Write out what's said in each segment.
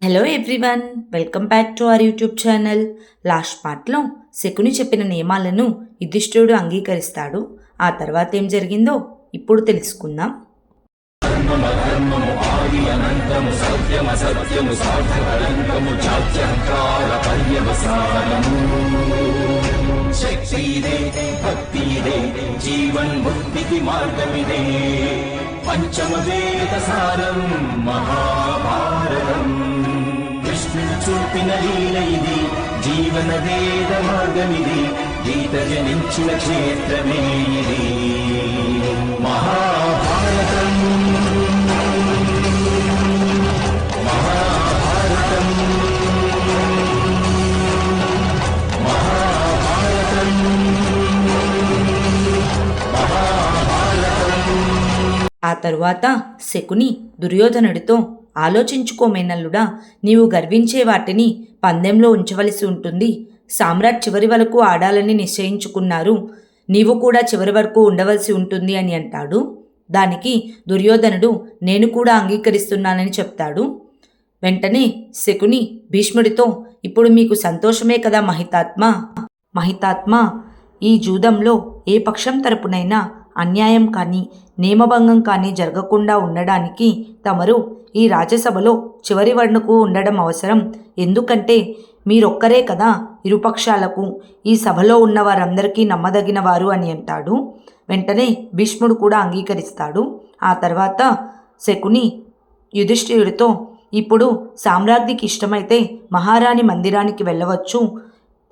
Hello everyone, welcome back to our YouTube channel. Last పార్ట్లో శకుని చెప్పిన నియమాలను యుధిష్ఠిరుడు అంగీకరిస్తాడు. ఆ తర్వాత ఏం జరిగిందో ఇప్పుడు తెలుసుకుందాం. పంచమ వేద సారం మహాభారతం కృష్ణుడు చూపిన లీల ఇది, జీవన వేద మార్గమిది, గీత జనించిన క్షేత్రమే ఇది మహాభారతం. మహాభారతం మహాభారతం మహాభారతం. ఆ తరువాత శకుని దుర్యోధనుడితో, ఆలోచించుకోమేనల్లుడా, నీవు గర్వించే వాటిని పందెంలో ఉంచవలసి ఉంటుంది. సామ్రాట్ చివరి వరకు ఆడాలని నిశ్చయించుకున్నారు, నీవు కూడా చివరి వరకు ఉండవలసి ఉంటుంది అని అంటాడు. దానికి దుర్యోధనుడు నేను కూడా అంగీకరిస్తున్నానని చెప్తాడు. వెంటనే శకుని భీష్ముడితో, ఇప్పుడు మీకు సంతోషమే కదా మహితాత్మ, ఈ జూదంలో ఏ పక్షం తరపునైనా అన్యాయం కానీ నియమభంగం కానీ జరగకుండా ఉండడానికి తమరు ఈ రాజ్యసభలో చివరి వరకు ఉండడం అవసరం. ఎందుకంటే మీరొక్కరే కదా ఇరుపక్షాలకు, ఈ సభలో ఉన్న వారందరికీ నమ్మదగిన వారు అని అంటాడు. వెంటనే భీష్ముడు కూడా అంగీకరిస్తాడు. ఆ తర్వాత శకుని యుధిష్ఠిరుడితో, ఇప్పుడు సామ్రాజ్ఞికి ఇష్టమైతే మహారాణి మందిరానికి వెళ్ళవచ్చు,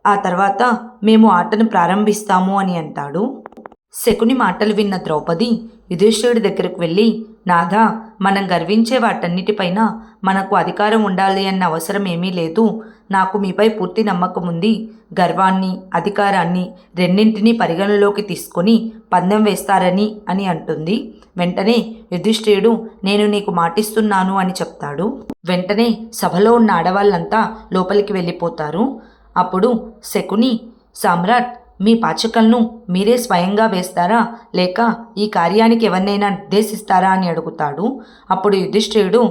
ఆ తర్వాత మేము ఆటను ప్రారంభిస్తాము అని అంటాడు. శకుని మాటలు విన్న ద్రౌపది యుధిష్ఠిరుడి దగ్గరకు వెళ్ళి, నాథా, మనం గర్వించే వాటన్నిటిపైన మనకు అధికారం ఉండాలి అన్న అవసరం ఏమీ లేదు. నాకు మీపై పూర్తి నమ్మకం ఉంది. గర్వాన్ని అధికారాన్ని రెండింటినీ పరిగణలోకి తీసుకొని పందెం వేస్తారని అని అంటుంది. వెంటనే యుధిష్ఠిరుడు, నేను నీకు మాటిస్తున్నాను అని చెప్తాడు. వెంటనే సభలో ఉన్న ఆడవాళ్ళంతా లోపలికి వెళ్ళిపోతారు. అప్పుడు శకుని, సామ్రాట్, మీ పాచికలను మీరే స్వయంగా వేస్తారా, లేక ఈ కార్యానికి ఎవరినైనా నిర్దేశిస్తారా అని అడుగుతాడు. అప్పుడు యుధిష్ఠిరుడు,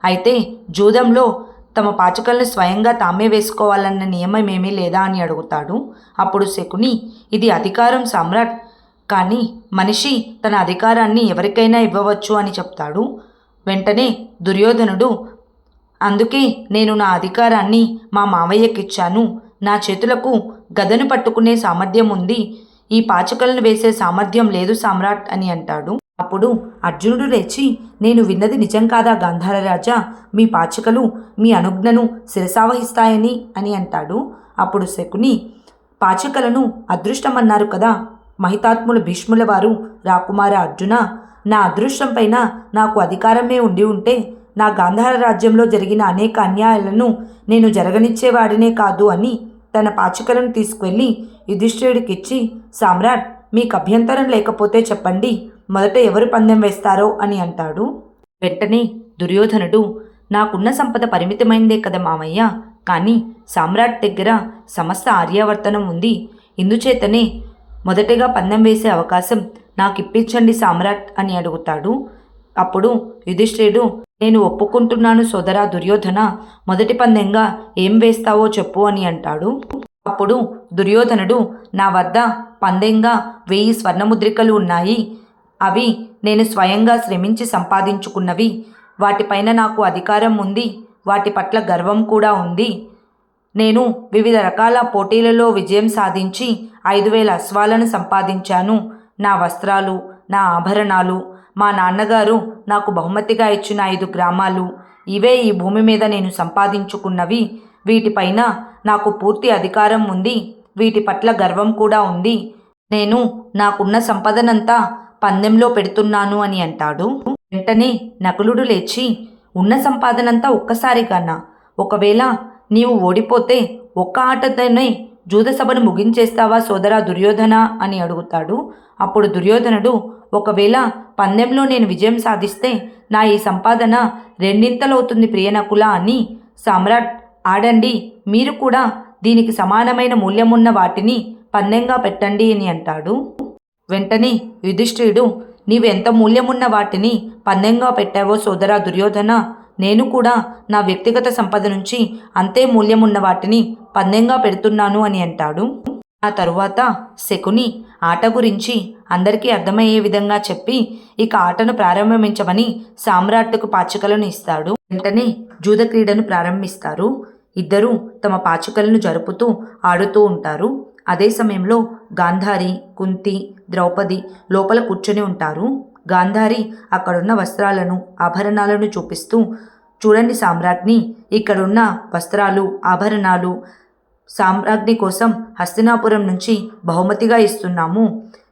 అయితే జూదంలో తమ పాచికలను స్వయంగా తామే వేసుకోవాలన్న నియమం ఏమీ లేదా అని అడుగుతాడు. అప్పుడు శకుని, ఇది అధికారం సామ్రాట్, కానీ మనిషి తన అధికారాన్ని ఎవరికైనా ఇవ్వవచ్చు అని చెప్తాడు. వెంటనే దుర్యోధనుడు, అందుకే నేను నా అధికారాన్ని మా మావయ్యకిచ్చాను. నా చేతులకు గదను పట్టుకునే సామర్థ్యం ఉంది, ఈ పాచికలను వేసే సామర్థ్యం లేదు సామ్రాట్ అని అంటాడు. అప్పుడు అర్జునుడు లేచి, నేను విన్నది నిజం కాదా గాంధార రాజా, మీ పాచికలు మీ అనుజ్ఞను శిరసావహిస్తాయని అని అంటాడు. అప్పుడు శకుని, పాచికలను అదృష్టమన్నారు కదా మహితాత్ములు భీష్ముల వారు, రాకుమార అర్జున, నా అదృష్టం పైన నాకు అధికారమే ఉండి ఉంటే నా గాంధార రాజ్యంలో జరిగిన అనేక అన్యాయాలను నేను జరగనిచ్చేవాడినే కాదు అని తన పాచికలను తీసుకువెళ్ళి యుధిష్ఠిరుడికిచ్చి, సామ్రాట్, మీకు అభ్యంతరం లేకపోతే చెప్పండి, మొదట ఎవరు పందెం వేస్తారో అని అంటాడు. వెంటనే దుర్యోధనుడు, నాకున్న సంపద పరిమితమైందే కదా మామయ్య, కానీ సామ్రాట్ దగ్గర సమస్త ఆర్యావర్తనం ఉంది, ఇందుచేతనే మొదటగా పందెం వేసే అవకాశం నాకు ఇప్పించండి సామ్రాట్ అని అడుగుతాడు. అప్పుడు యుధిష్ఠిరుడు, నేను ఒప్పుకుంటున్నాను సోదరా దుర్యోధన, మొదటి పందెంగా ఏం వేస్తావో చెప్పు అని అంటాడు. అప్పుడు దుర్యోధనుడు, నా వద్ద పందెంగా 1000 స్వర్ణముద్రికలు ఉన్నాయి. అవి నేను స్వయంగా శ్రమించి సంపాదించుకున్నవి. వాటిపైన నాకు అధికారం ఉంది, వాటి పట్ల గర్వం కూడా ఉంది. నేను వివిధ రకాల పోటీలలో విజయం సాధించి 5000 అశ్వాలను సంపాదించాను. నా వస్త్రాలు, నా ఆభరణాలు, మా నాన్నగారు నాకు బహుమతిగా ఇచ్చిన 5 గ్రామాలు, ఇవే ఈ భూమి మీద నేను సంపాదించుకున్నవి. వీటిపైన నాకు పూర్తి అధికారం ఉంది, వీటి పట్ల గర్వం కూడా ఉంది. నేను నాకున్న సంపదనంతా పందెంలో పెడుతున్నాను అని అంటాడు. వెంటనే నకులుడు లేచి, ఉన్న సంపాదనంతా ఒక్కసారిగానా? ఒకవేళ నీవు ఓడిపోతే ఒక్క ఆటతోనే జూదసభను ముగించేస్తావా సోదరా దుర్యోధన అని అడుగుతాడు. అప్పుడు దుర్యోధనుడు, ఒకవేళ పందెంలో నేను విజయం సాధిస్తే నా ఈ సంపాదన రెండింతలవుతుంది ప్రియనకుల అని, సామ్రాట్ ఆడండి, మీరు కూడా దీనికి సమానమైన మూల్యమున్న వాటిని పందెంగా పెట్టండి అని అంటాడు. వెంటనే యుధిష్ఠిరుడు, నీవు ఎంత మూల్యమున్న వాటిని పందెంగా పెట్టావో సోదరా దుర్యోధన, నేను కూడా నా వ్యక్తిగత సంపద నుంచి అంతే మూల్యమున్న వాటిని పందెంగా పెడుతున్నాను అని అంటాడు. ఆ తరువాత శకుని ఆట గురించి అందరికీ అర్థమయ్యే విధంగా చెప్పి ఇక ఆటను ప్రారంభించమని సామ్రాట్కు పాచికలను ఇస్తాడు. వెంటనే జూద క్రీడను ప్రారంభిస్తారు. ఇద్దరూ తమ పాచికలను జరుపుతూ ఆడుతూ ఉంటారు. అదే సమయంలో గాంధారి, కుంతి, ద్రౌపది లోపల కూర్చొని ఉంటారు. గాంధారి అక్కడున్న వస్త్రాలను, ఆభరణాలను చూపిస్తూ, చూడండి సామ్రాజ్ఞి, ఇక్కడున్న వస్త్రాలు, ఆభరణాలు సామ్రాజ్ఞి కోసం హస్తినాపురం నుంచి బహుమతిగా ఇస్తున్నాము.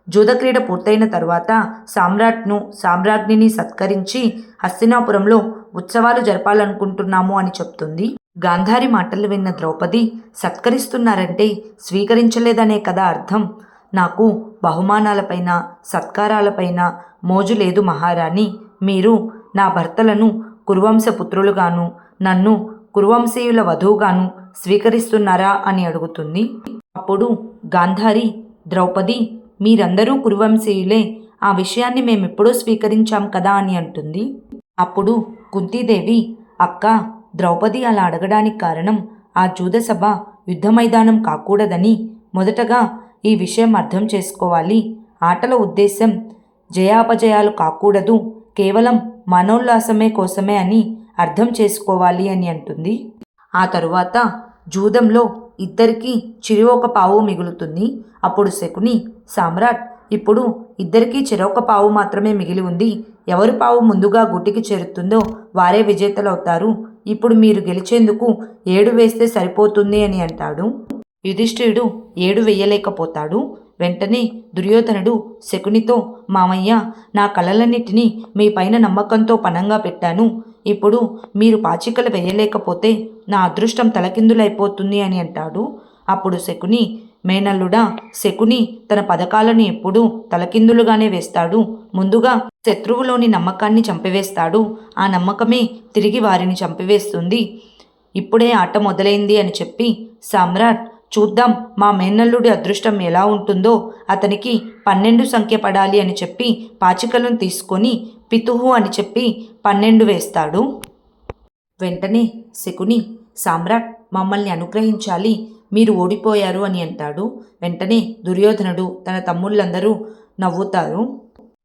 జూదక్రీడ పూర్తయిన తరువాత సామ్రాజ్ఞిని సత్కరించి హస్తినాపురంలో ఉత్సవాలు జరపాలనుకుంటున్నాము అని చెప్తుంది. గాంధారి మాటలు విన్న ద్రౌపది, సత్కరిస్తున్నారంటే స్వీకరించలేదనే కదా అర్థం. నాకు బహుమానాలపైన, సత్కారాలపైన మోజు లేదు మహారాణి. మీరు నా భర్తలను కురువంశ పుత్రులుగాను, నన్ను కురువంశీయుల వధువుగాను స్వీకరిస్తున్నారా అని అడుగుతుంది. అప్పుడు గాంధారి, ద్రౌపది, మీరందరూ కురువంశీయులే, ఆ విషయాన్ని మేమెప్పుడూ స్వీకరించాం కదా అని అంటుంది. అప్పుడు కుంతీదేవి, అక్క, ద్రౌపది అలా అడగడానికి కారణం ఆ జూదసభ యుద్ధ మైదానం కాకూడదని. మొదటగా ఈ విషయం అర్థం చేసుకోవాలి. ఆటల ఉద్దేశం జయాపజయాలు కాకూడదు, కేవలం మనోల్లాసమే కోసమే అని అర్థం చేసుకోవాలి అని అంటుంది. ఆ తరువాత జూదంలో ఇద్దరికీ చిరువొక పావు మిగులుతుంది. అప్పుడు శకుని, సామ్రాట్, ఇప్పుడు ఇద్దరికీ చెరొక పావు మాత్రమే మిగిలి ఉంది. ఎవరు పావు ముందుగా గుట్టికి చేరుతుందో వారే విజేతలవుతారు. ఇప్పుడు మీరు గెలిచేందుకు 7 వేస్తే సరిపోతుంది అని అంటాడు. యుధిష్ఠిరుడు 7 వేయలేకపోతాడు. వెంటనే దుర్యోధనుడు శకునితో, మామయ్య, నా కలలన్నిటినీ మీ పైన నమ్మకంతో పణంగా పెట్టాను. ఇప్పుడు మీరు పాచికలు వేయలేకపోతే నా అదృష్టం తలకిందులైపోతుంది అని అంటాడు. అప్పుడు శకుని, మేనల్లుడా, శకుని తన పథకాలను ఎప్పుడూ తలకిందులుగానే వేస్తాడు. ముందుగా శత్రువులోని నమ్మకాన్ని చంపివేస్తాడు. ఆ నమ్మకమే తిరిగి వారిని చంపివేస్తుంది. ఇప్పుడే ఆట మొదలైంది అని చెప్పి, సామ్రాట్, చూద్దాం మా మేనల్లుడి అదృష్టం ఎలా ఉంటుందో, అతనికి 12 సంఖ్య పడాలి అని చెప్పి పాచికలను తీసుకొని పితుహు అని చెప్పి 12 వేస్తాడు. వెంటనే శకుని, సామ్రాట్, మమ్మల్ని అనుగ్రహించాలి, మీరు ఓడిపోయారు అని అంటాడు. వెంటనే దుర్యోధనుడు, తన తమ్ముళ్ళందరూ నవ్వుతారు.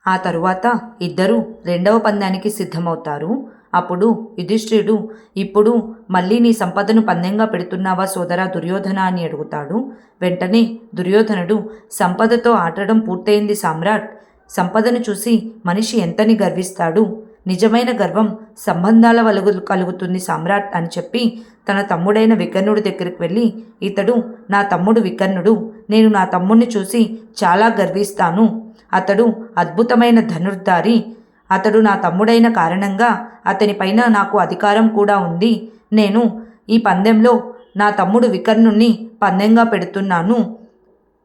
ఆ తరువాత ఇద్దరూ 2వ పందానికి సిద్ధమవుతారు. అప్పుడు యుధిష్ఠిరుడు, ఇప్పుడు మళ్ళీ నీ సంపదను పందెంగా పెడుతున్నావా సోదరా దుర్యోధన అని అడుగుతాడు. వెంటనే దుర్యోధనుడు, సంపదతో ఆడడం పూర్తయింది సామ్రాట్. సంపదను చూసి మనిషి ఎంతని గర్విస్తాడు. నిజమైన గర్వం సంబంధాల వల్ల కలుగుతుంది సామ్రాట్ అని చెప్పి తన తమ్ముడైన వికర్ణుడి దగ్గరికి వెళ్ళి, ఇతడు నా తమ్ముడు వికర్ణుడు. నేను నా తమ్ముడిని చూసి చాలా గర్విస్తాను. అతడు అద్భుతమైన ధనుర్ధారి. అతడు నా తమ్ముడైన కారణంగా అతనిపైన నాకు అధికారం కూడా ఉంది. నేను ఈ పందెంలో నా తమ్ముడు వికర్ణుణ్ణి పందెంగా పెడుతున్నాను.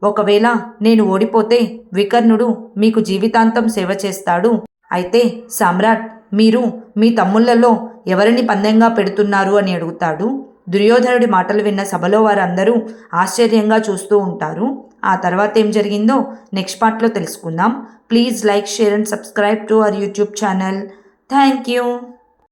ఒకవేళ నేను ఓడిపోతే వికర్ణుడు మీకు జీవితాంతం సేవ చేస్తాడు. అయితే సామ్రాట్, మీరు మీ తమ్ముళ్లలో ఎవరిని పందెంగా పెడుతున్నారు అని అడుగుతాడు. దుర్యోధనుడి మాటలు విన్న సభలో వారందరూ ఆశ్చర్యంగా చూస్తూ ఉంటారు. ఆ తర్వాత ఏం జరిగిందో నెక్స్ట్ పార్ట్లో తెలుసుకుందాం. Please like, share and subscribe to our YouTube channel. Thank you.